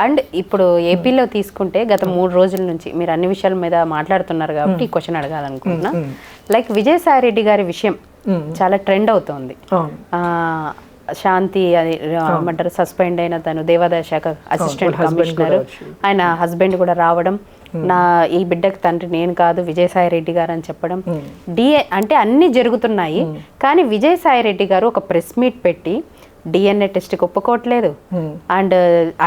And ఇప్పుడు ఏపీలో తీసుకుంటే గత 3 రోజుల నుంచి మీరు అన్ని విషయాల మీద మాట్లాడుతున్నారు కాబట్టి ఈ క్వశ్చన్ అడగాలనుకుంటున్నా. లైక్ విజయసాయి రెడ్డి గారి విషయం చాలా ట్రెండ్ అవుతోంది. శాంతి అది ఏమంటారు సస్పెండ్ అయిన తను దేవాదాయ శాఖ అసిస్టెంట్ కమిషనర్, ఆయన హస్బెండ్ కూడా రావడం, ఈ బిడ్డకి తండ్రి నేను కాదు విజయసాయి రెడ్డి గారు అని చెప్పడం, అంటే అన్ని జరుగుతున్నాయి. కానీ విజయసాయి రెడ్డి గారు ఒక ప్రెస్ మీట్ పెట్టి డిఎన్ఏ టెస్ట్కి ఒప్పుకోవట్లేదు, అండ్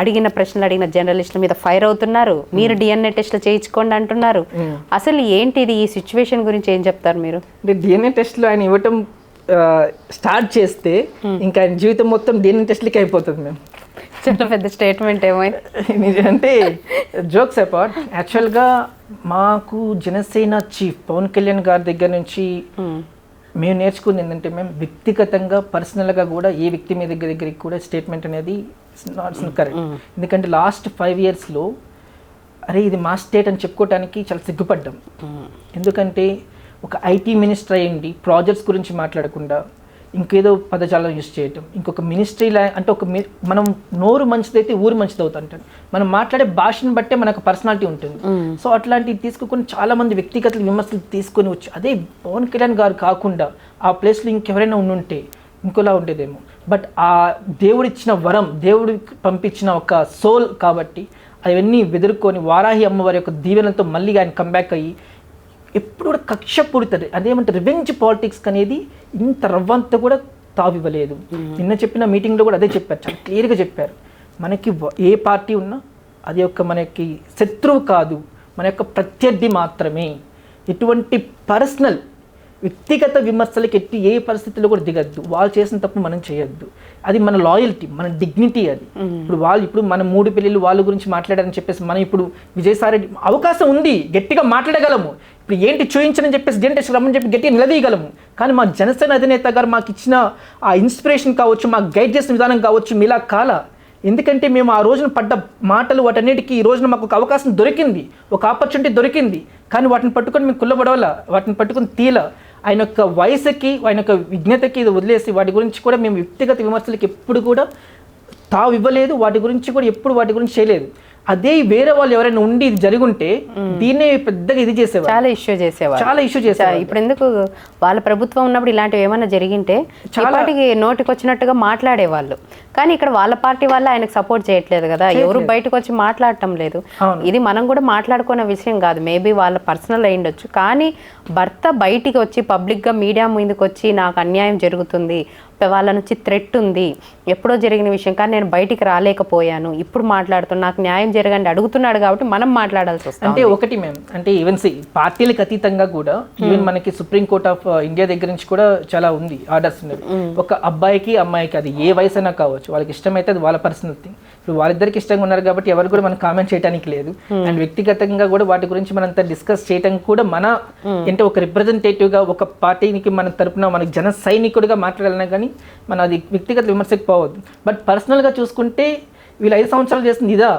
అడిగిన ప్రశ్నలు అడిగిన జర్నలిస్టుల మీద ఫైర్ అవుతున్నారు, మీరు డిఎన్ఏ టెస్ట్లు చేయించుకోండి అంటున్నారు. అసలు ఏంటిది ఈ సిచ్యువేషన్ గురించి ఏం చెప్తారు మీరు? డిఎన్ఏ టెస్ట్లు ఆయన ఇవ్వటం స్టార్ట్ చేస్తే ఇంకా ఆయన జీవితం మొత్తం డిఎన్ఏ టెస్ట్లకి అయిపోతుంది. మేము చాలా పెద్ద స్టేట్మెంట్ ఏమైంది అంటే జోక్స్ అపార్ట్, యాక్చువల్గా మాకు జనసేన చీఫ్ పవన్ కళ్యాణ్ గారి దగ్గర నుంచి మేము నేర్చుకుంది ఏంటంటే, మేము వ్యక్తిగతంగా పర్సనల్గా కూడా ఏ వ్యక్తి మీద దగ్గరికి కూడా స్టేట్మెంట్ అనేది నాట్ కరెక్ట్. ఎందుకంటే లాస్ట్ 5 yearsలో అరే ఇది మా స్టేట్ అని చెప్పుకోవడానికి చాలా సిగ్గుపడ్డాం. ఎందుకంటే ఒక ఐటీ మినిస్టర్ అయ్యండి ప్రాజెక్ట్స్ గురించి మాట్లాడకుండా ఇంకేదో పదజాలం యూజ్ చేయటం, ఇంకొక మినిస్ట్రీ అంటే మనం నోరు మంచిదైతే ఊరు మంచిది అవుతుంటాం, మనం మాట్లాడే భాషను బట్టే మనకు పర్సనాలిటీ ఉంటుంది. సో అట్లాంటివి తీసుకుని చాలామంది వ్యక్తిగత విమర్శలు తీసుకొని వచ్చి, అదే పవన్ కళ్యాణ్ గారు కాకుండా ఆ ప్లేస్లో ఇంకెవరైనా ఉండుంటే ఇంకోలా ఉండేదేమో. బట్ ఆ దేవుడిచ్చిన వరం, దేవుడు పంపించిన ఒక సోల్ కాబట్టి అవన్నీ వెదుర్కొని వారాహి అమ్మవారి యొక్క దీవెనలతో మళ్ళీ ఆయన కంబ్యాక్ అయ్యి ఎప్పుడు కూడా కక్ష పుడుతుంది, అదేమంటే రివెంజ్ పాలిటిక్స్ అనేది ఇంత రవ్వంతా కూడా తావివ్వలేదు. నిన్న చెప్పిన మీటింగ్లో కూడా అదే చెప్పారు, చాలా క్లియర్గా చెప్పారు. మనకి ఏ పార్టీ ఉన్నా అది యొక్క మనకి శత్రువు కాదు, మన యొక్క ప్రత్యర్థి మాత్రమే. ఎటువంటి పర్సనల్ వ్యక్తిగత విమర్శలకి ఎట్టి ఏ పరిస్థితుల్లో కూడా దిగద్దు. వాళ్ళు చేసిన తప్పు మనం చేయొద్దు, అది మన లాయల్టీ, మన డిగ్నిటీ. అది ఇప్పుడు మన 3 పెళ్ళిళ్ళు వాళ్ళ గురించి మాట్లాడారని చెప్పేసి మనం ఇప్పుడు విజయసాయి రెడ్డి అవకాశం ఉంది, గట్టిగా మాట్లాడగలము. ఇప్పుడు ఏంటి చూయించని చెప్పేసి జనరేషన్ రమ్మని చెప్పి గట్టిగా నిలదీయగలము. కానీ మా జనసేన అధినేత గారు మాకు ఇచ్చిన ఆ ఇన్స్పిరేషన్ కావచ్చు, మాకు గైడ్ చేసిన విధానం కావచ్చు మీలా కాల. ఎందుకంటే మేము ఆ రోజున పడ్డ మాటలు వాటన్నిటికీ ఈ రోజున మాకు ఒక అవకాశం దొరికింది, ఒక ఆపర్చునిటీ దొరికింది. కానీ వాటిని పట్టుకొని మేము కుల్లబడవల, వాటిని పట్టుకొని తీల. ఆయన యొక్క వయసుకి, ఆయన యొక్క విజ్ఞతకి ఇది వదిలేసి వాటి గురించి కూడా మేము వ్యక్తిగత విమర్శలకి ఎప్పుడు కూడా తావు ఇవ్వలేదు, వాటి గురించి కూడా ఎప్పుడు వాటి గురించి చేయలేదు. అదే వేరే వాళ్ళు ఎవరైనా ఉండి ఇది జరుగుంటే దీన్నే పెద్దగా ఇది చేసేవారు, చాలా ఇష్యూ చేసేవారు. ఇప్పుడు ఎందుకు వాళ్ళ ప్రభుత్వం ఉన్నప్పుడు ఇలాంటివి ఏమైనా జరిగింటే చాలాటికి నోటికి వచ్చినట్టుగా మాట్లాడేవాళ్ళు. కానీ ఇక్కడ వాళ్ళ పార్టీ వల్ల ఆయనకు సపోర్ట్ చేయట్లేదు కదా, ఎవరు బయటకు వచ్చి మాట్లాడటం లేదు. ఇది మనం కూడా మాట్లాడుకునే విషయం కాదు, మేబీ వాళ్ళ పర్సనల్ అయి ఉండొచ్చు. కానీ భర్త బయటికి వచ్చి పబ్లిక్గా మీడియా ముందుకు వచ్చి నాకు అన్యాయం జరుగుతుంది, వాళ్ళ నుంచి థ్రెట్ ఉంది, ఎప్పుడో జరిగిన విషయం కానీ నేను బయటికి రాలేకపోయాను, ఇప్పుడు మాట్లాడుతున్నా, నాకు న్యాయం జరగండి అడుగుతున్నాడు కాబట్టి మనం మాట్లాడాల్సి వస్తుంది. అంటే ఒకటి మేము అంటే ఈవెన్ పార్టీలకు అతీతంగా కూడా ఈవెన్ మనకి సుప్రీం కోర్ట్ ఆఫ్ ఇండియా దగ్గర నుంచి కూడా చాలా ఉంది ఆర్డర్స్ ఉన్నది. ఒక అబ్బాయికి అమ్మాయికి అది ఏ వయసు అయినా కావచ్చు, వాళ్ళకి ఇష్టమైతే అది వాళ్ళ పర్సనల్ థింగ్. ఇప్పుడు వాళ్ళిద్దరికి ఇష్టంగా ఉన్నారు కాబట్టి ఎవరు కూడా మనం కామెంట్ చేయడానికి లేదు. అండ్ వ్యక్తిగతంగా కూడా వాటి గురించి మనంతా డిస్కస్ చేయడం కూడా మన అంటే ఒక రిప్రజెంటేటివ్గా ఒక పార్టీకి మన తరపున మనకి జన సైనికుడిగా మాట్లాడాలన్నా కానీ మన అది వ్యక్తిగత విమర్శకు పోవద్దు. బట్ పర్సనల్గా చూసుకుంటే వీళ్ళు 5 సంవత్సరాలు చేస్తుంది ఇదా,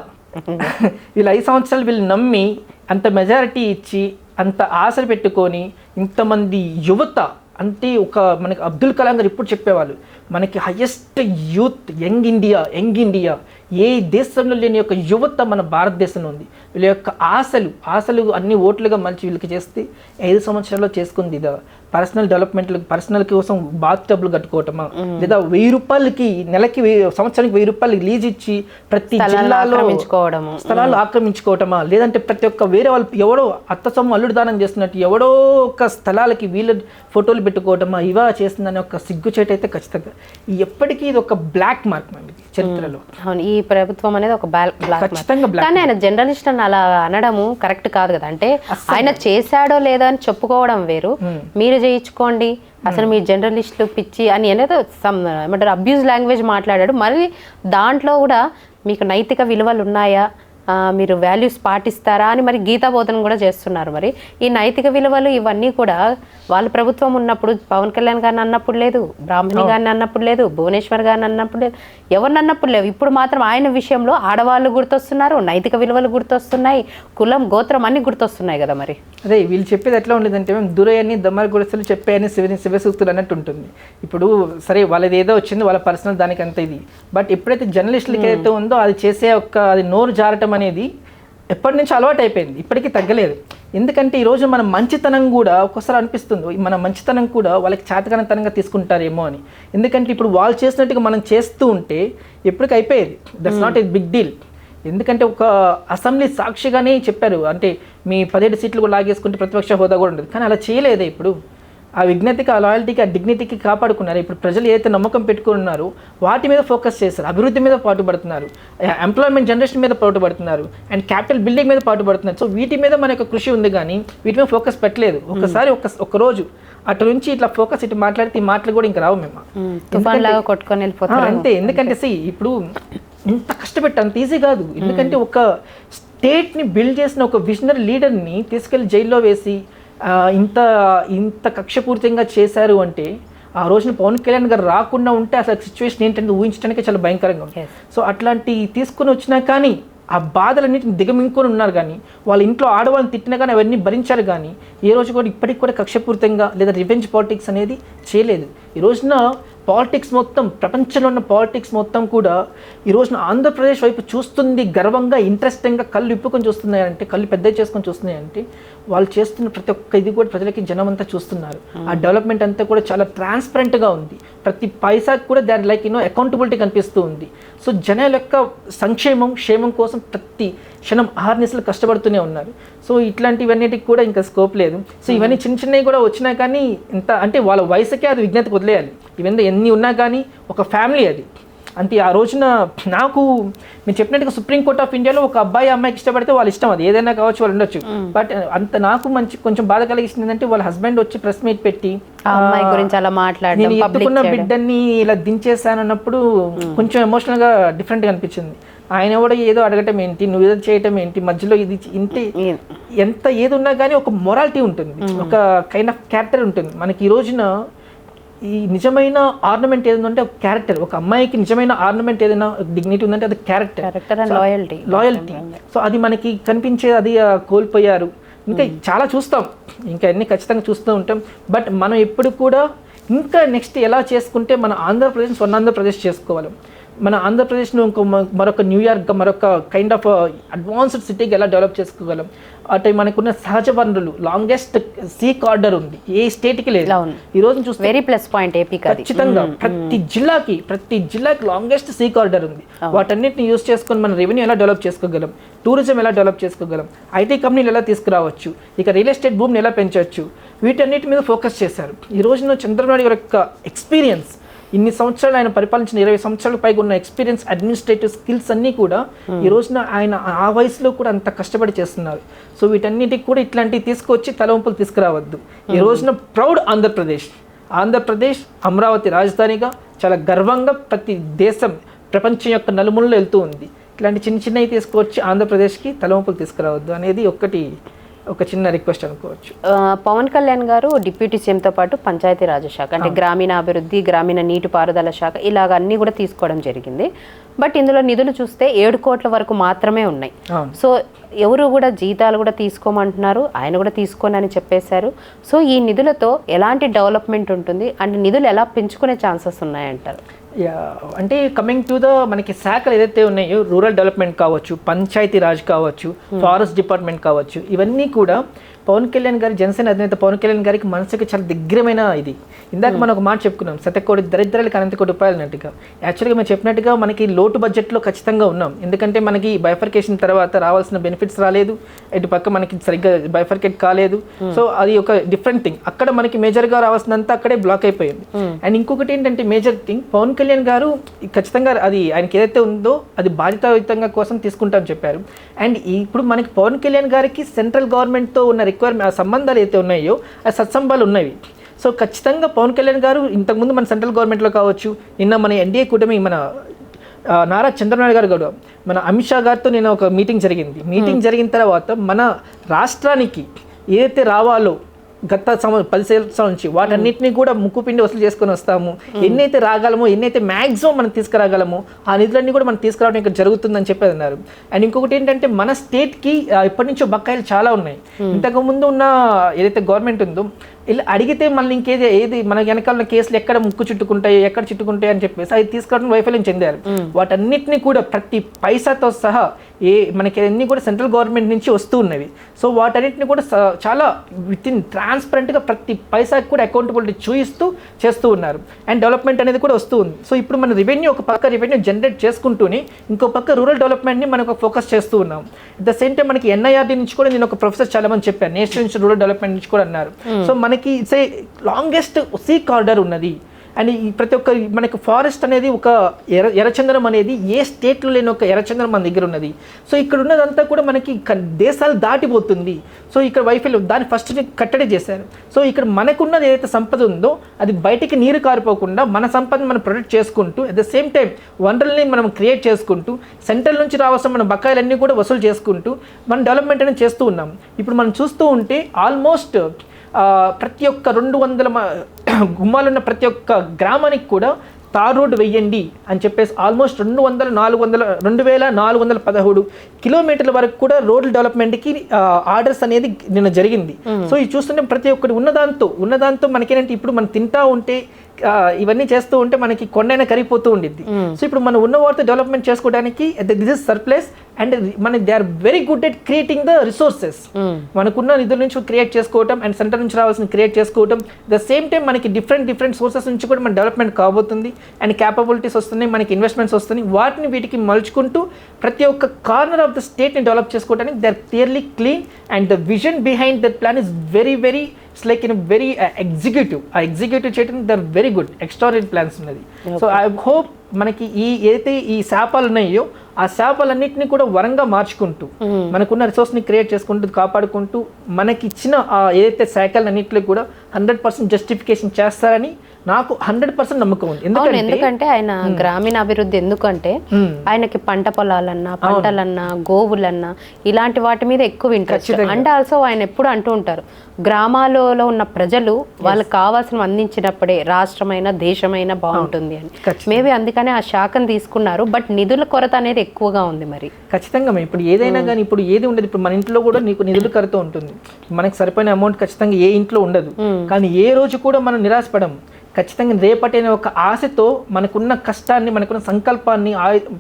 వీళ్ళు 5 సంవత్సరాలు వీళ్ళు నమ్మి అంత మెజారిటీ ఇచ్చి అంత ఆశలు పెట్టుకొని ఇంతమంది యువత, అంటే ఒక మనకి అబ్దుల్ కలాం గారు ఇప్పుడు చెప్పేవాళ్ళు మనకి హైయెస్ట్ యూత్ యంగ్ ఇండియా ఏ దేశంలో లేని యొక్క యువత మన భారతదేశంలో ఉంది. వీళ్ళ యొక్క ఆశలు అన్ని ఓట్లుగా మలిచి వీళ్ళకి చేస్తే 5 సంవత్సరాల్లో చేసుకుంది ఇదా. పర్సనల్ డెవలప్మెంట్ పర్సనల్ కోసం బాత్ టబ్లు కట్టుకోవటమా, లేదా 1000 రూపాయలకి నెలకి సంవత్సరానికి 1000 రూపాయలకి లీజ్ ఇచ్చి ప్రతి జిల్లాలో స్థలాలు ఆక్రమించుకోవటమా, లేదంటే ప్రతి ఒక్క వేరే వాళ్ళు ఎవడో అత్త సొమ్ము అల్లుడు దానం చేస్తున్నట్టు ఎవడో ఒక స్థలాలకి వీళ్ళ ఫోటోలు పెట్టుకోవటమా, ఇవా చేస్తుందని ఒక సిగ్గుచేటు అయితే ఖచ్చితంగా ఎప్పటికీ ఇది ఒక బ్లాక్ మార్క్ మనకి చరిత్రలో. ఈ ప్రభుత్వం అనేది ఒక ఖచ్చితంగా బ్లాక్. కానీ ఆయన జర్నలిస్ట్ అని అలా అనడము కరెక్ట్ కాదు కదా. అంటే ఆయన చేశాడో లేదా అని చెప్పుకోవడం వేరు, మీరు చేయించుకోండి అసలు మీ జర్నలిస్టులు పిచ్చి అని అనేది ఏమంటారు అబ్యూజ్ లాంగ్వేజ్ మాట్లాడాడు. మరి దాంట్లో కూడా మీకు నైతిక విలువలు ఉన్నాయా, మీరు వాల్యూస్ పాటిస్తారా అని మరి గీతాబోధన కూడా చేస్తున్నారు. మరి ఈ నైతిక విలువలు ఇవన్నీ కూడా వాళ్ళ ప్రభుత్వం ఉన్నప్పుడు పవన్ కళ్యాణ్ గారిని అన్నప్పుడు లేదు, బ్రాహ్మణి గారిని అన్నప్పుడు లేదు, భువనేశ్వర్ గారిని అన్నప్పుడు లేదు, ఎవరిని అన్నప్పుడు లేవు. ఇప్పుడు మాత్రం ఆయన విషయంలో ఆడవాళ్ళు గుర్తొస్తున్నారు, నైతిక విలువలు గుర్తొస్తున్నాయి, కులం గోత్రం అన్ని గుర్తొస్తున్నాయి కదా మరి. అదే వీళ్ళు చెప్పేది ఎట్లా ఉండేదంటే మేము దురయని దమ్మర గుడిసెలు చెప్పాయని శివసూక్తులు అన్నట్టు ఉంటుంది. ఇప్పుడు సరే వాళ్ళది ఏదో వచ్చింది వాళ్ళ పర్సనల్ దానికి అంత ఇది, బట్ ఎప్పుడైతే జర్నలిస్టులకి ఏదైతే ఉందో అది చేసే అది నోరు జారటం అనేది ఎప్పటి నుంచి అలవాటు అయిపోయింది, ఇప్పటికీ తగ్గలేదు. ఎందుకంటే ఈరోజు మన మంచితనం కూడా ఒక్కోసారి అనిపిస్తుంది మన మంచితనం కూడా వాళ్ళకి చేతకానితనంగా తీసుకుంటారేమో అని. ఎందుకంటే ఇప్పుడు వాళ్ళు చేసినట్టుగా మనం చేస్తూ ఉంటే ఎప్పటికీ అయిపోయేది, that's not a big deal. ఎందుకంటే ఒక అసెంబ్లీ సాక్షిగానే చెప్పారు, అంటే మీ 17 సీట్లు కూడా లాగేసుకుంటే ప్రతిపక్ష హోదా కూడా ఉండదు. కానీ అలా చేయలేదే. ఇప్పుడు ఆ విజ్ఞతకి, ఆ లాయల్టీకి, ఆ డిగ్నిటీకి కాపాడుకున్నారు. ఇప్పుడు ప్రజలు ఏదైతే నమ్మకం పెట్టుకున్నారో వాటి మీద ఫోకస్ చేస్తారు, అభివృద్ధి మీద పాటుపడుతున్నారు, ఎంప్లాయ్మెంట్ జనరేషన్ మీద పాటుపడుతున్నారు, అండ్ క్యాపిటల్ బిల్డింగ్ మీద పాటుపడుతున్నారు. సో వీటి మీద మన యొక్క కృషి ఉంది కానీ వీటి మీద ఫోకస్ పెట్టలేదు. ఒకసారి ఒక రోజు అటు నుంచి ఇట్లా ఫోకస్ ఇటు మాట్లాడితే ఈ మాటలు కూడా ఇంకా రావు మేము, కొట్టుకొని వెళ్ళిపోతారు అంతే. ఎందుకంటే ఇప్పుడు ఇంత కష్టపెట్టి అంత ఈజీ కాదు. ఎందుకంటే ఒక స్టేట్ని బిల్డ్ చేసిన ఒక విజనరీ లీడర్ని తీసుకెళ్లి జైల్లో వేసి ఇంత కక్షపూరితంగా చేశారు అంటే ఆ రోజున పవన్ కళ్యాణ్ గారు రాకుండా ఉంటే అసలు సిచ్యువేషన్ ఏంటంటే ఊహించడానికి చాలా భయంకరంగా ఉంది. సో అట్లాంటి తీసుకుని వచ్చినా కానీ ఆ బాధలన్నింటిని దిగమింగుకొని ఉన్నారు. కానీ వాళ్ళ ఇంట్లో ఆడవాళ్ళని తిట్టినా కానీ అవన్నీ భరించారు. కానీ ఏ రోజు కూడా ఇప్పటికి కూడా కక్షపూరితంగా లేదా రివెంజ్ పాలిటిక్స్ అనేది చేయలేదు. ఈ రోజున పాలిటిక్స్ మొత్తం, ప్రపంచంలో ఉన్న పాలిటిక్స్ మొత్తం కూడా ఈ రోజున ఆంధ్రప్రదేశ్ వైపు చూస్తుంది, గర్వంగా ఇంట్రెస్టింగ్గా కళ్ళు ఇప్పుకొని చూస్తున్నాయంటే, కళ్ళు పెద్ద చేసుకొని చూస్తున్నాయంటే వాళ్ళు చేస్తున్న ప్రతి ఒక్క ఇది కూడా ప్రజలకి జనం అంతా చూస్తున్నారు. ఆ డెవలప్మెంట్ అంతా కూడా చాలా ట్రాన్స్పరెంట్గా ఉంది. ప్రతి పైసాకి కూడా దాని లైక్ అకౌంటబిలిటీ కనిపిస్తూ ఉంది. సో జనాల యొక్క సంక్షేమం, క్షేమం కోసం ప్రతి క్షణం ఆర్నిసలు కష్టపడుతూనే ఉన్నారు. సో ఇట్లాంటివన్నిటికి కూడా ఇంకా స్కోప్ లేదు. సో ఇవన్నీ చిన్నవి కూడా వచ్చినా కానీ ఇంత అంటే వాళ్ళ వయసుకే అది విజ్ఞతకు వదిలేయాలి. ఇవన్నీ ఎన్ని ఉన్నా కానీ ఒక ఫ్యామిలీ అది అంతే. ఆ రోజున నాకు మీరు చెప్పినట్టుగా సుప్రీంకోర్ట్ ఆఫ్ ఇండియాలో ఒక అబ్బాయి అమ్మాయికి ఇష్టపడితే వాళ్ళ ఇష్టం, అది ఏదైనా కావచ్చు, వాళ్ళు ఉండొచ్చు. బట్ అంత నాకు కొంచెం బాధ కలిగిస్తుంది ఏంటంటే వాళ్ళ హస్బెండ్ వచ్చి ప్రెస్ మీట్ పెట్టి అమ్మాయి గురించి అలా మాట్లాడి నేను ఎత్తుకున్న బిడ్డని ఇలా దించేసాను అన్నప్పుడు కొంచెం ఎమోషనల్గా డిఫరెంట్గా అనిపించింది. ఆయన కూడా ఏదో అడగటం ఏంటి, నువ్వు ఏదో చేయటం ఏంటి, మధ్యలో ఇది ఇంటి ఎంత ఏది ఉన్నా కానీ ఒక మొరాలిటీ ఉంటుంది, ఒక కైండ్ ఆఫ్ క్యారెక్టర్ ఉంటుంది. మనకి ఈ రోజున ఈ నిజమైన ఆర్నమెంట్ ఏదంటే ఒక క్యారెక్టర్. ఒక అమ్మాయికి నిజమైన ఆర్నమెంట్ ఏదైనా డిగ్నిటీ ఉందంటే అది క్యారెక్టర్, లాయల్టీ. సో అది మనకి కనిపించేది, అది కోల్పోయారు. ఇంకా చాలా చూస్తాం, ఇంకా అన్ని ఖచ్చితంగా చూస్తూ ఉంటాం. బట్ మనం ఎప్పుడు కూడా ఇంకా నెక్స్ట్ ఎలా చేసుకుంటే మన ఆంధ్రప్రదేశ్ స్వర్ణాంధ్రప్రదేశ్ చేసుకోవాలి, మన ఆంధ్రప్రదేశ్ను మరొక న్యూయార్క్, మరొక కైండ్ ఆఫ్ అడ్వాన్స్డ్ సిటీకి ఎలా డెవలప్ చేసుకోగలం. అంటే మనకున్న సహజ వనరులు, లాంగెస్ట్ సీ కార్డర్ ఉంది, ఏ స్టేట్కి లేదు. ఈ రోజు చూస్తే వెరీ ప్లస్ పాయింట్ ఏపీ ఖచ్చితంగా ప్రతి జిల్లాకి లాంగెస్ట్ సీ కార్డర్ ఉంది. వాటన్నిటిని యూజ్ చేసుకొని మన రెవెన్యూ ఎలా డెవలప్ చేసుకోగలం, టూరిజం ఎలా డెవలప్ చేసుకోగలం, ఐటీ కంపెనీలు ఎలా తీసుకురావచ్చు, ఇక రియల్ ఎస్టేట్ భూమిని ఎలా పెంచవచ్చు, వీటన్నిటి మీద ఫోకస్ చేశారు. ఈ రోజున చంద్రబాబు నాయుడు గారి యొక్క ఎక్స్పీరియన్స్, ఇన్ని సంవత్సరాలు ఆయన పరిపాలించిన 20 సంవత్సరాలకు పైగా ఉన్న ఎక్స్పీరియన్స్, అడ్మినిస్ట్రేటివ్ స్కిల్స్ అన్నీ కూడా ఈ రోజున ఆయన ఆ వయసులో కూడా అంత కష్టపడి చేస్తున్నారు. సో వీటన్నిటికి కూడా ఇట్లాంటివి తీసుకొచ్చి తలవంపులు తీసుకురావద్దు. ఈ రోజున ప్రౌడ్ ఆంధ్రప్రదేశ్ అమరావతి రాజధానిగా చాలా గర్వంగా ప్రతి దేశం, ప్రపంచం యొక్క నలుమూలలో వెళ్తూ ఉంది. ఇట్లాంటి చిన్నవి తీసుకొచ్చి ఆంధ్రప్రదేశ్కి తలవంపులు తీసుకురావద్దు అనేది ఒక చిన్న రిక్వెస్ట్ అనుకోవచ్చు. పవన్ కళ్యాణ్ గారు డిప్యూటీ సీఎంతో పాటు పంచాయతీరాజ్ శాఖ, అంటే గ్రామీణ అభివృద్ధి, గ్రామీణ నీటిపారుదల శాఖ, ఇలాగ అన్నీ కూడా తీసుకోవడం జరిగింది. బట్ ఇందులో నిధులు చూస్తే 7 కోట్ల వరకు మాత్రమే ఉన్నాయి. సో ఎవరు కూడా జీతాలు కూడా తీసుకోమంటున్నారు, ఆయన కూడా తీసుకోని అని చెప్పేశారు. సో ఈ నిధులతో ఎలాంటి డెవలప్మెంట్ ఉంటుంది అంటే నిధులు ఎలా పెంచుకునే ఛాన్సెస్ ఉన్నాయంటారు? అంటే కమింగ్ టు మనకి శాఖలు ఏదైతే ఉన్నాయో, రూరల్ డెవలప్మెంట్ కావచ్చు, పంచాయతీ రాజ్ కావచ్చు, ఫారెస్ట్ డిపార్ట్మెంట్ కావచ్చు, ఇవన్నీ కూడా పవన్ కళ్యాణ్ గారి, జనసేన అధినేత పవన్ కళ్యాణ్ గారికి మనసుకి చాలా దగ్గరమైన ఇది. ఇందాక మనం ఒక మాట చెప్పుకున్నాం, శతకోటి దరిద్రాలకు అనంత కోటి రూపాయలు అన్నట్టుగా. యాక్చువల్గా మేము చెప్పినట్టుగా మనకి లోటు బడ్జెట్లో ఖచ్చితంగా ఉన్నాం. ఎందుకంటే మనకి బైఫర్కేషన్ తర్వాత రావాల్సిన బెనిఫిట్స్ రాలేదు, ఇటు పక్క మనకి సరిగ్గా బైఫర్కేట్ కాలేదు. సో అది ఒక డిఫరెంట్ థింగ్. అక్కడ మనకి మేజర్గా రావాల్సినంత అక్కడే బ్లాక్ అయిపోయింది. అండ్ ఇంకొకటి ఏంటంటే మేజర్ థింగ్, పవన్ కళ్యాణ్ గారు ఖచ్చితంగా అది ఆయనకి ఏదైతే ఉందో అది బాధ్యతాయుతంగా కోసం తీసుకుంటామని చెప్పారు. అండ్ ఇప్పుడు మనకి పవన్ కళ్యాణ్ గారికి సెంట్రల్ గవర్నమెంట్తో ఉన్న రిక్వైర్మెంట్, సంబంధాలు అయితే ఉన్నాయో ఆ సత్సంబాలు ఉన్నవి. సో ఖచ్చితంగా పవన్ కళ్యాణ్ గారు ఇంతకుముందు మన సెంట్రల్ గవర్నమెంట్లో కావచ్చు, నిన్న మన ఎన్డీఏ కూటమి, మన నారా చంద్రబాబు గారు కూడా, మన అమిత్ షా గారితో నేను ఒక మీటింగ్ జరిగింది. మీటింగ్ జరిగిన తర్వాత మన రాష్ట్రానికి ఏదైతే రావాలో గత 10 సంవత్సరాల నుంచి వాటన్నిటిని కూడా ముక్కుపిండి వసూలు చేసుకొని వస్తాము. ఎన్నైతే రాగలమో, ఎన్నైతే మ్యాక్సిమం మనం తీసుకురాగలమో ఆ నిధులన్నీ కూడా మనం తీసుకురావడం ఇక్కడ జరుగుతుందని చెప్పేది అన్నారు. అండ్ ఇంకొకటి ఏంటంటే మన స్టేట్కి ఇప్పటి నుంచో బకాయిలు చాలా ఉన్నాయి. ఇంతకు ముందు ఉన్న ఏదైతే గవర్నమెంట్ ఉందో ఇలా అడిగితే మళ్ళీ ఏది మన వెనకాల కేసులు ఎక్కడ ముక్కు చుట్టుకుంటాయి, ఎక్కడ చుట్టుకుంటాయి అని చెప్పేసి అది తీసుకురావడం వైఫల్యం చెందారు. వాటన్నిటిని కూడా ప్రతి పైసాతో సహా మనకి అన్ని కూడా సెంట్రల్ గవర్నమెంట్ నుంచి వస్తూ ఉన్నవి. సో వాటన్నిటిని కూడా చాలా విత్ ఇన్ ట్రాన్స్పరెంట్గా ప్రతి పైసాకి కూడా అకౌంటబిలిటీ చూపిస్తూ చేస్తూ ఉన్నారు. అండ్ డెవలప్మెంట్ అనేది కూడా వస్తూ ఉంది. సో ఇప్పుడు మన రెవెన్యూ ఒక పక్క రెవెన్యూ జనరేట్ చేసుకుంటూనే ఇంకో పక్క రూరల్ డెవలప్మెంట్ని మనకు ఫోకస్ చేస్తూ ఉన్నాం. అట్ ద సేమ్ టైం మనకి ఎన్ఐఆర్డీ నుంచి కూడా నేను ఒక ప్రొఫెసర్ చాలా మంది చెప్పాను, నేషనల్ ఇన్స్టిట్యూట్ రూరల్ డెవలప్మెంట్ నుంచి కూడా అన్నారు. సో మనకి it's a longest see corridor ఉన్నది. అండ్ ఈ ప్రతి ఒక్క మనకి ఫారెస్ట్ అనేది ఒక ఎర్రచందనం అనేది ఏ స్టేట్లో లేని ఒక ఎర్రచందనం మన దగ్గర ఉన్నది. సో ఇక్కడ ఉన్నదంతా కూడా మనకి దేశాలు దాటిపోతుంది. సో ఇక్కడ వైఫల్యం దాన్ని ఫస్ట్ కట్టడి చేశారు. సో ఇక్కడ మనకున్నది ఏదైతే సంపద ఉందో అది బయటికి నీరు కారిపోకుండా మన సంపదను మనం ప్రొటెక్ట్ చేసుకుంటూ అట్ ద సేమ్ టైం వనరుల్ని మనం క్రియేట్ చేసుకుంటూ సెంట్రల్ నుంచి రావాల్సిన మన బకాయిలన్నీ కూడా వసూలు చేసుకుంటూ మనం డెవలప్మెంట్ అనేది చేస్తూ ఉన్నాం. ఇప్పుడు మనం చూస్తూ ఉంటే ఆల్మోస్ట్ ప్రతి ఒక్క 200 గుమ్మాలున్న ప్రతి ఒక్క గ్రామానికి కూడా తార్ రోడ్డు వెయ్యండి అని చెప్పేసి ఆల్మోస్ట్ 2417 కిలోమీటర్ల వరకు కూడా రోడ్ల డెవలప్మెంట్కి ఆర్డర్స్ అనేది నిన్న జరిగింది. సో ఇది చూస్తుంటే ప్రతి ఒక్కటి ఉన్నదాంతో మనకేంటంటే ఇప్పుడు మనం తింటా ఉంటే ఇవన్నీ చేస్తూ ఉంటే మనకి కొండైనా కరిగిపోతూ ఉండిద్ది. సో ఇప్పుడు మనం ఉన్న వాటితో డెవలప్మెంట్ చేసుకోవడానికి దిస్ ఇస్ సర్ప్లస్ అండ్ మన they are very good at creating the resources. మనకున్న నిధుల నుంచి క్రియేట్ చేసుకోవటం అండ్ సెంటర్ నుంచి రావాల్సిన క్రియేట్ చేసుకోవటం. ద సేమ్ టైం మనకి డిఫరెంట్ సోర్సెస్ నుంచి కూడా మన డెవలప్మెంట్ కాబోతుంది అండ్ క్యాపబిలిటీస్ వస్తున్నాయి, మనకి ఇన్వెస్ట్మెంట్స్ వస్తున్నాయి. వాటిని వీటికి మలుచుకుంటూ ప్రతి ఒక్క కార్నర్ ఆఫ్ ద స్టేట్ని డెవలప్ చేసుకోవడానికి they are clearly clean and the vision behind that plan is very it's like in very executive చేయడం they are very good extraordinary plans ఉన్నది. సో ఐ హోప్ మనకి ఏదైతే ఈ శాపాలు ఉన్నాయో ఆ శాపాలన్నింటినీ కూడా వరంగా మార్చుకుంటూ మనకున్న రిసోర్స్ని క్రియేట్ చేసుకుంటూ కాపాడుకుంటూ మనకి ఇచ్చిన ఏదైతే శాఖలన్నింటిలో కూడా 100% జస్టిఫికేషన్ చేస్తారని నాకు 100% నమ్మకం ఉంది. ఎందుకంటే ఆయన గ్రామీణ అభివృద్ధి ఎందుకంటే ఆయనకి పంట పొలాలన్నా పంటలన్నా గోవులన్నా ఇలాంటి వాటి మీద ఎక్కువ ఇంట్రెస్ట్. అండ్ ఆల్సో ఆయన ఎప్పుడు అంటూ ఉంటారు గ్రామాలలో ఉన్న ప్రజలు వాళ్ళకి కావాల్సిన అందించినప్పుడే రాష్ట్రమైన దేశమైనా బాగుంటుంది అని. మేబీ అందుకనే ఆ శాఖను తీసుకున్నారు. బట్ నిధుల కొరత అనేది ఎక్కువగా ఉంది. మరి ఖచ్చితంగా ఇప్పుడు ఏదైనా కానీ ఇప్పుడు ఏది ఉండదు. ఇప్పుడు మన ఇంట్లో కూడా నీకు నిధుల కొరత ఉంటుంది. మనకి సరిపోయిన అమౌంట్ ఖచ్చితంగా ఏ ఇంట్లో ఉండదు. కానీ ఏ రోజు కూడా మనం నిరాశపడం. ఖచ్చితంగా రేపటి ఒక ఆశతో మనకున్న కష్టాన్ని మనకున్న సంకల్పాన్ని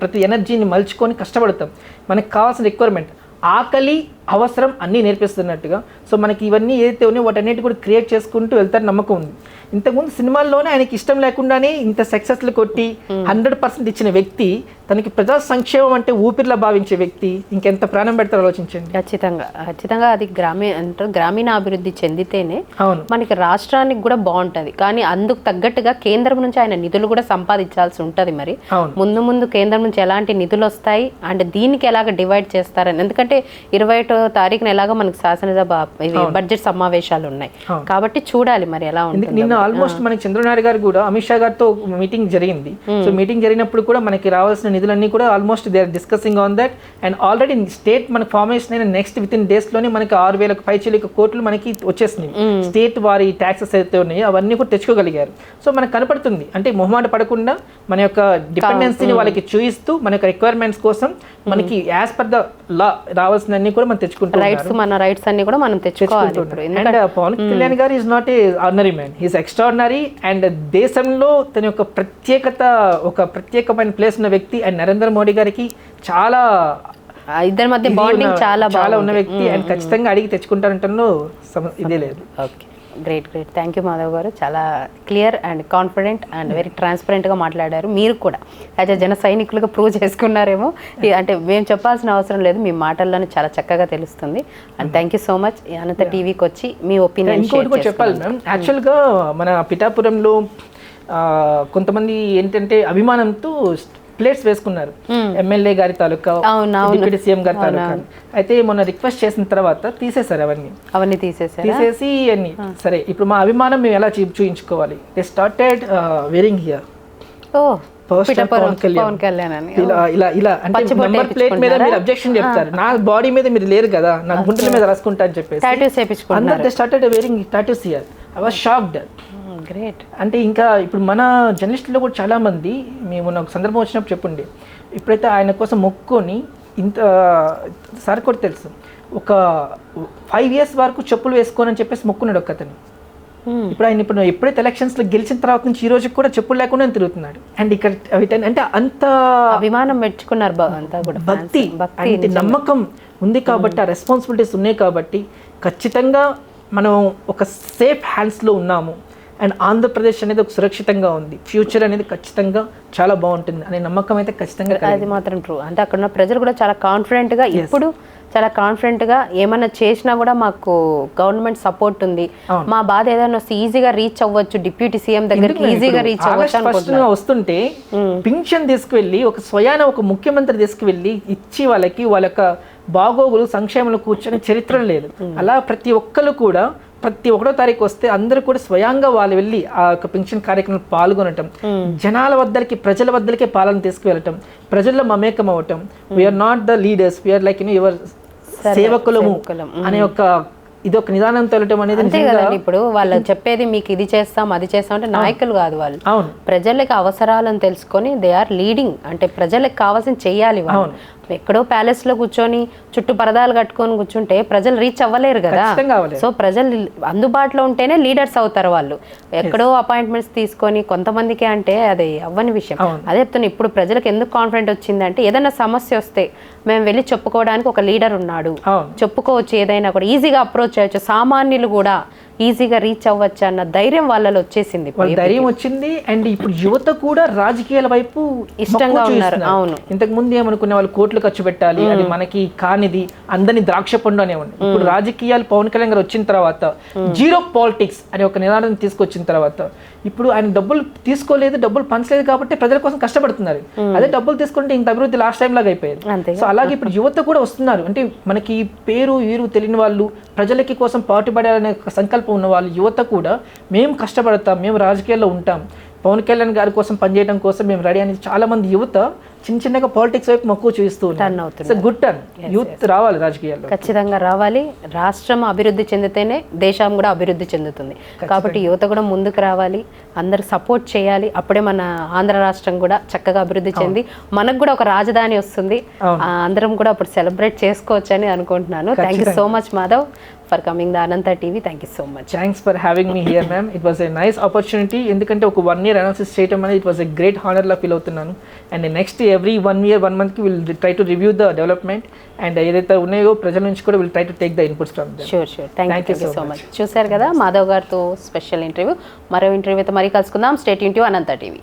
ప్రతి ఎనర్జీని మలుచుకొని కష్టపడతాం. మనకు కావాల్సిన రిక్వైర్మెంట్ ఆకలి అవసరం అన్నీ నేర్పిస్తున్నట్టుగా. సో మనకి ఇవన్నీ ఏదైతే ఉన్నాయో వాటన్నిటి కూడా క్రియేట్ చేసుకుంటూ వెళ్తారు నమ్మకం ఉంది. ఇంతకుముందు సినిమాల్లోనే ఆయనకి ఇష్టం లేకుండానే ఇంత సక్సెస్లు కొట్టి 100% ఇచ్చిన వ్యక్తి తనకి ప్రజా సంక్షేమం అంటే ఊపిరిలా భావించే వ్యక్తి ఇంకెంత ప్రాణం పెడతారో ఆలోచించండి. ఖచ్చితంగా అది గ్రామీణ అభివృద్ధి చెందితేనే మనకి రాష్ట్రానికి కూడా బాగుంటది. కానీ అందుకు తగ్గట్టుగా కేంద్రం నుంచి ఆయన నిధులు కూడా సంపాదించాల్సి ఉంటది. మరి ముందు కేంద్రం నుంచి ఎలాంటి నిధులు వస్తాయి అండ్ దీనికి ఎలాగ డివైడ్ చేస్తారని. ఎందుకంటే 21వ తారీఖున ఎలాగో మనకి శాసనసభ బడ్జెట్ సమావేశాలు ఉన్నాయి కాబట్టి చూడాలి మరి ఎలా ఉంటుంది. నిన్న ఆల్మోస్ట్ మనకి చంద్రనాయుడు గారు కూడా అమిత్ షా గారితో మీటింగ్ జరిగింది. సో మీటింగ్ జరిగినప్పుడు కూడా మనకి రావాల్సిన నిధులన్నీ కూడా almost they are discussing on that. And already state మనకి ఫార్మేషన్ అయిన నెక్స్ట్ విత్ ఇన్ డేస్ లోనే మనకి 6,000 కోట్లు మనకి వచ్చేసినాయి. స్టేట్ వారి ట్యాక్సెస్ అయితే ఉన్నాయో అవన్నీ కూడా తెచ్చుకోగలిగారు. సో మనకు కనపడుతుంది అంటే మొహమాట పడకుండా మన యొక్క డిపెండెన్సీని వాళ్ళకి చూపిస్తూ మన యొక్క రిక్వైర్మెంట్స్ కోసం మనకి యాజ్ పర్ ద లా రావాల్సినన్ని కూడా మనం తెచ్చుకుంటాం. మన రైట్స్ అన్ని కూడా మనం తెచ్చుకోవాలి. అండ్ పవన్ కళ్యాణ్ గారు is not a ordinary man, is extraordinary. And దేశంలో తన యొక్క ఒక ప్రత్యేకమైన ప్లేస్ ఉన్న వ్యక్తి. అండ్ నరేంద్ర మోడీ గారికి చాలా ఇద్దరి మధ్య బాండింగ్ చాలా ఉన్న వ్యక్తి. అండ్ ఖచ్చితంగా అడిగి తెచ్చుకుంటారంటూ ఇదే లేదు. Okay, great. Thank you Madhav గారు. చాలా clear and confident and very ట్రాన్స్పరెంట్గా మాట్లాడారు. మీరు కూడా యాజ్ జన సైనికులుగా ప్రూవ్ చేసుకున్నారేమో. అంటే మేము చెప్పాల్సిన అవసరం లేదు, మీ మాటల్లోనే చాలా చక్కగా తెలుస్తుంది. And thank you so much Anantha టీవీకి వచ్చి మీ ఒపీనియన్ చెప్పాలి మ్యామ్. యాక్చువల్గా మన పిఠాపురంలో కొంతమంది ఏంటంటే అభిమానంతో ప్లేట్స్ వేసుకున్నారు ఎమ్మెల్యే గారి తాలూకా, డిప్యూటీ సీఎం గారి తాలూకా. అయితే మొన్న రిక్వెస్ట్ చేసిన తర్వాత తీసేశారు అవన్నీ తీసేసి అన్ని. సరే ఇప్పుడు మా అభిమానం మేము ఎలా చూపించుకోవాలి? They started wearing here power star Pawan Pawan Kalyan అని ఇలా ఇలా ఇలా అంటే పచ్చిబొట్టు నెంబర్ ప్లేట్ మీద మీరు అబ్జెక్షన్ చెప్తారు, నా బాడీ మీద మీరు లేరు కదా, నా గుంటల మీద రాసుకుంటా అని చెప్పేసి టాటూస్ వేయించుకుంటున్నారు. అందరూ they started wearing tattoos here. I was shocked. Great. అంటే ఇంకా ఇప్పుడు మన జర్నలిస్టులో కూడా చాలామంది, మేము నాకు సందర్భం వచ్చినప్పుడు చెప్పండి, ఇప్పుడైతే ఆయన కోసం మొక్కుకొని ఇంత సార్ కూడా తెలుసు, ఒక 5 years వరకు చెప్పులు వేసుకోనని చెప్పేసి మొక్కున్నాడు ఒక అతను. ఇప్పుడు ఆయన ఇప్పుడు ఎప్పుడైతే ఎలక్షన్స్లో గెలిచిన తర్వాత నుంచి ఈ రోజు కూడా చెప్పులు లేకుండా తిరుగుతున్నాడు. అండ్ ఇక్కడ అంటే అంత అభిమానం పెట్టుకున్నారు, అంతా కూడా భక్తి అంటే నమ్మకం ఉంది కాబట్టి, ఆ రెస్పాన్సిబిలిటీస్ ఉన్నాయి కాబట్టి ఖచ్చితంగా మనం ఒక సేఫ్ హ్యాండ్స్లో ఉన్నాము. అండ్ ఆంధ్రప్రదేశ్ అనేది ఒక సురక్షితంగా ఉంది, ఫ్యూచర్ అనేది ఖచ్చితంగా చాలా బాగుంటుంది అనే నమ్మకం అయితే ఖచ్చితంగా. అది మాత్రం ట్రూ. అంటే అక్కడ ఉన్న ప్రజలు కూడా చాలా కాన్ఫిడెంట్గా, ఇప్పుడు చాలా కాన్ఫిడెంట్గా ఏమైనా చేసినా కూడా మాకు గవర్నమెంట్ సపోర్ట్ ఉంది, మా బాధ ఏదైనా వస్తే ఈజీగా రీచ్ అవ్వచ్చు, డిప్యూటీ సీఎం దగ్గరికి ఈజీగా రీచ్ అవ్వచ్చు. వస్తుంటే పింఛన్ తీసుకువెళ్ళి ఒక స్వయాన ఒక ముఖ్యమంత్రి తీసుకువెళ్ళి ఇచ్చి వాళ్ళకి వాళ్ళ యొక్క బాగోగులు సంక్షేమంలో కూర్చొని చరిత్ర లేదు. అలా ప్రతి ఒక్కరు కూడా ప్రతి 1వ తారీఖు వస్తే అందరూ కూడా స్వయంగా వాళ్ళు వెళ్ళి ఆ యొక్క పెన్షన్ కార్యక్రమంలో పాల్గొనటం, జనాల వద్దరికి ప్రజల వద్దరికే పాలన తీసుకువెళ్ళటం, ప్రజల్లో మమేకం అవ్వటం. We are not the leaders, we are like your సేవకులము అనే ఒక ఇదొక నిదానంతో వెళ్ళటం అనేది అంతే కదండి. ఇప్పుడు వాళ్ళు చెప్పేది మీకు ఇది చేస్తాం అది చేస్తాం అంటే నాయకులు కాదు వాళ్ళు, ప్రజలకి అవసరాలను తెలుసుకొని దే ఆర్ లీడింగ్. అంటే ప్రజలకు కావాల్సిన చెయ్యాలి వాళ్ళు. ఎక్కడో ప్యాలెస్ లో కూర్చొని చుట్టూ పరదాలు కట్టుకొని కూర్చుంటే ప్రజలు రీచ్ అవ్వలేరు కదా. సో ప్రజలు అందుబాటులో ఉంటేనే లీడర్స్ అవుతారు వాళ్ళు. ఎక్కడో అపాయింట్మెంట్స్ తీసుకొని కొంతమందికి అంటే అది అవ్వని విషయం. అదే చెప్తున్నా, ఇప్పుడు ప్రజలకు ఎందుకు కాన్ఫిడెంట్ వచ్చిందంటే ఏదైనా సమస్య వస్తే మేము వెళ్ళి చెప్పుకోవడానికి ఒక లీడర్ ఉన్నాడు, చెప్పుకోవచ్చు, ఏదైనా కూడా ఈజీగా అప్రోచ్ చేయొచ్చు, సామాన్యులు కూడా ఈజీగా రీచ్ అవ్వచ్చు అన్న ధైర్యం వాళ్ళలో వచ్చేసింది, ధైర్యం వచ్చింది. అండ్ ఇప్పుడు యువత కూడా రాజకీయాల వైపు ఇష్టంగా ఉన్నారు. అవును, ఇంతకు ముందు ఏమనుకునే వాళ్ళు కోట్లు ఖర్చు పెట్టాలి, అది మనకి కానిది, అందరినీ ద్రాక్ష పండు అనేవాళ్ళు. ఇప్పుడు రాజకీయాలు పవన్ కళ్యాణ్ గారు వచ్చిన తర్వాత జీరో పాలిటిక్స్ అనే ఒక నినాదం తీసుకొచ్చిన తర్వాత ఇప్పుడు ఆయన డబ్బులు తీసుకోలేదు, డబ్బులు పంచలేదు కాబట్టి ప్రజల కోసం కష్టపడుతున్నారు. అదే డబ్బులు తీసుకుంటే ఇంత అభివృద్ధి లాస్ట్ టైం లాగా అయిపోయింది. సో అలాగే ఇప్పుడు యువత కూడా వస్తున్నారు. అంటే మనకి పేరు వీరు తెలియని వాళ్ళు, ప్రజలకి కోసం పాటుపడాలనే సంకల్పం ఉన్న వాళ్ళు, యువత కూడా మేము కష్టపడతాం, మేము రాజకీయాల్లో ఉంటాం, పవన్ కళ్యాణ్ గారి కోసం పనిచేయడం కోసం మేము రెడీ అని చాలా మంది యువత చిన్నగా పాలిటిక్స్ వైపు మక్కువ చూస్తూ ఉన్నారు. గుడ్ టర్న్, యూత్ రావాలి రాజకీయాల్లో, ఖచ్చితంగా రావాలి. రాష్ట్రం అభివృద్ధి చెందితేనే దేశం కూడా అభివృద్ధి చెందుతుంది. కాబట్టి యువత కూడా ముందుకు రావాలి, అందరు సపోర్ట్ చేయాలి. అప్పుడే మన ఆంధ్ర రాష్ట్రం కూడా చక్కగా అభివృద్ధి చెంది మనకు కూడా ఒక రాజధాని వస్తుంది, అందరం కూడా అప్పుడు సెలబ్రేట్ చేసుకోవచ్చు అని అనుకుంటున్నాను. Thank you so much Madhav for coming the Anantha TV. Thank you so much. Thanks for having me here ma'am. It was a nice opportunity. ఎందుకంటే ఒక 1 year అనాలిసిస్ చేయడం అనేది ఇట్ వాస్ ఎ గ్రేట్ హానర్లా ఫీల్ అవుతున్నాను. And next every 1 year 1 monthకి will try to review the development and ఏదైతే ఉన్నాయో ప్రజల నుంచి కూడా will try to take the inputs from them. Sure. Thank you so much. చూశారు కదా మాధవ్ గారితో స్పెషల్ ఇంటర్వ్యూ. మరో ఇంటర్వ్యూతో మరీ కలుసుకుందాం. Stay tune to Anantha TV.